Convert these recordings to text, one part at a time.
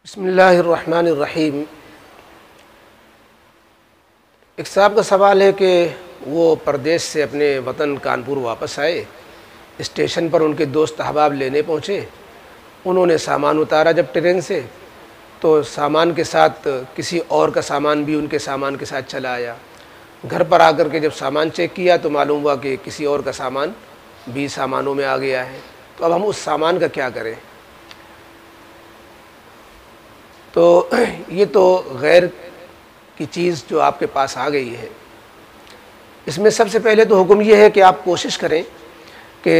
بسم اللہ الرحمن الرحیم۔ ایک صاحب کا سوال ہے کہ وہ پردیس سے اپنے وطن کانپور واپس آئے، اسٹیشن پر ان کے دوست احباب لینے پہنچے، انہوں نے سامان اتارا جب ٹرین سے تو سامان کے ساتھ کسی اور کا سامان بھی ان کے سامان کے ساتھ چلا آیا۔ گھر پر آ کر کے جب سامان چیک کیا تو معلوم ہوا کہ کسی اور کا سامان بھی سامانوں میں آ گیا ہے، تو اب ہم اس سامان کا کیا کریں؟ تو یہ تو غیر کی چیز جو آپ کے پاس آ گئی ہے، اس میں سب سے پہلے تو حکم یہ ہے کہ آپ کوشش کریں کہ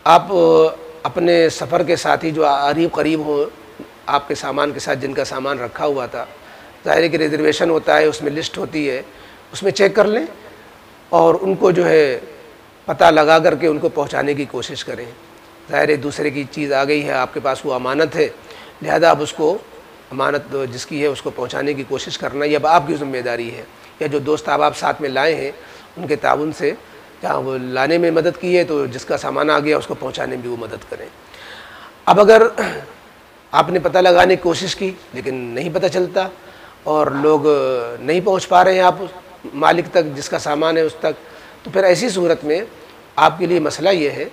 آپ اپنے سفر کے ساتھی جو قریب ہوں آپ کے سامان کے ساتھ، جن کا سامان رکھا ہوا تھا، ظاہر ہے کہ ریزرویشن ہوتا ہے، اس میں لسٹ ہوتی ہے، اس میں چیک کر لیں اور ان کو جو ہے پتہ لگا کر کے ان کو پہنچانے کی کوشش کریں۔ ظاہر ہے دوسرے کی چیز آ گئی ہے، آپ کے پاس وہ امانت ہے، لہذا آپ اس کو امانت جس کی ہے اس کو پہنچانے کی کوشش کرنا یہ اب آپ کی ذمہ داری ہے، یا جو دوست آپ ساتھ میں لائے ہیں ان کے تعاون سے جہاں وہ لانے میں مدد کی ہے تو جس کا سامان آ گیا اس کو پہنچانے میں بھی وہ مدد کریں۔ اب اگر آپ نے پتہ لگانے کی کوشش کی لیکن نہیں پتہ چلتا اور لوگ نہیں پہنچ پا رہے ہیں آپ مالک تک جس کا سامان ہے اس تک، تو پھر ایسی صورت میں آپ کے لیے مسئلہ یہ ہے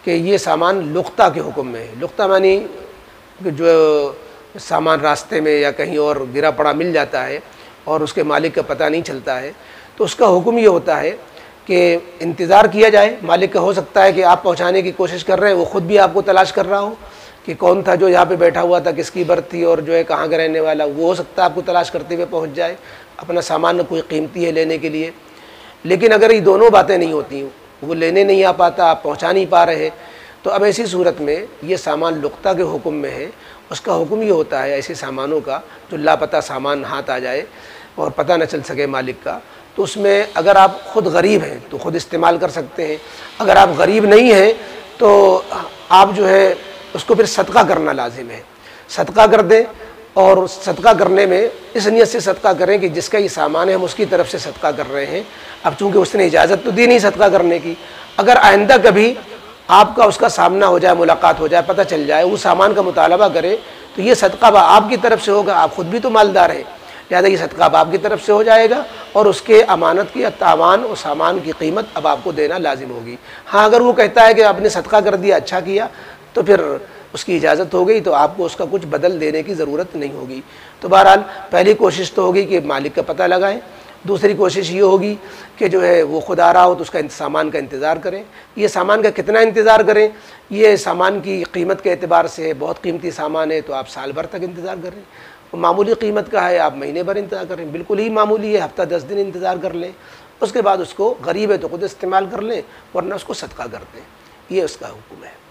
کہ یہ سامان لقطہ کے حکم میں ہے۔ لقطہ معنی کہ جو سامان راستے میں یا کہیں اور گرا پڑا مل جاتا ہے اور اس کے مالک کا پتہ نہیں چلتا ہے، تو اس کا حکم یہ ہوتا ہے کہ انتظار کیا جائے۔ مالک کا ہو سکتا ہے کہ آپ پہنچانے کی کوشش کر رہے ہیں، وہ خود بھی آپ کو تلاش کر رہا ہو کہ کون تھا جو یہاں پہ بیٹھا ہوا تھا، کس کی برت تھی اور جو ہے کہاں کا رہنے والا، وہ ہو سکتا ہے آپ کو تلاش کرتے ہوئے پہنچ جائے، اپنا سامان کوئی قیمتی ہے لینے کے لیے۔ لیکن اگر یہ دونوں باتیں نہیں ہوتی، وہ لینے نہیں آ پاتا، آپ پہنچا نہیں پا رہے، تو اب ایسی صورت میں یہ سامان لقطہ کے حکم میں ہے۔ اس کا حکم یہ ہوتا ہے ایسے سامانوں کا جو لاپتہ سامان ہاتھ آ جائے اور پتہ نہ چل سکے مالک کا، تو اس میں اگر آپ خود غریب ہیں تو خود استعمال کر سکتے ہیں، اگر آپ غریب نہیں ہیں تو آپ جو ہے اس کو پھر صدقہ کرنا لازم ہے۔ صدقہ کر دیں، اور صدقہ کرنے میں اس نیت سے صدقہ کریں کہ جس کا یہ سامان ہے ہم اس کی طرف سے صدقہ کر رہے ہیں۔ اب چونکہ اس نے اجازت تو دی نہیں صدقہ کرنے کی، اگر آئندہ کبھی آپ کا اس کا سامنا ہو جائے، ملاقات ہو جائے، پتہ چل جائے، وہ سامان کا مطالبہ کرے تو یہ صدقہ آپ کی طرف سے ہوگا، آپ خود بھی تو مالدار ہیں، لہذا یہ صدقہ آپ کی طرف سے ہو جائے گا اور اس کے امانت کی تاوان اور سامان کی قیمت اب آپ کو دینا لازم ہوگی۔ ہاں اگر وہ کہتا ہے کہ آپ نے صدقہ کر دیا، اچھا کیا، تو پھر اس کی اجازت ہو گئی تو آپ کو اس کا کچھ بدل دینے کی ضرورت نہیں ہوگی۔ تو بہرحال پہلی کوشش تو ہوگی کہ مالک کا پتہ لگائیں، دوسری کوشش یہ ہوگی کہ جو ہے وہ خود آ رہا ہو تو اس کا سامان کا انتظار کریں۔ یہ سامان کا کتنا انتظار کریں؟ یہ سامان کی قیمت کے اعتبار سے بہت قیمتی سامان ہے تو آپ سال بھر تک انتظار کریں، معمولی قیمت کا ہے آپ مہینے بھر انتظار کریں، بالکل ہی معمولی ہے ہفتہ 10 دن انتظار کر لیں، اس کے بعد اس کو غریب ہے تو خود استعمال کر لیں ورنہ اس کو صدقہ کر دیں۔ یہ اس کا حکم ہے۔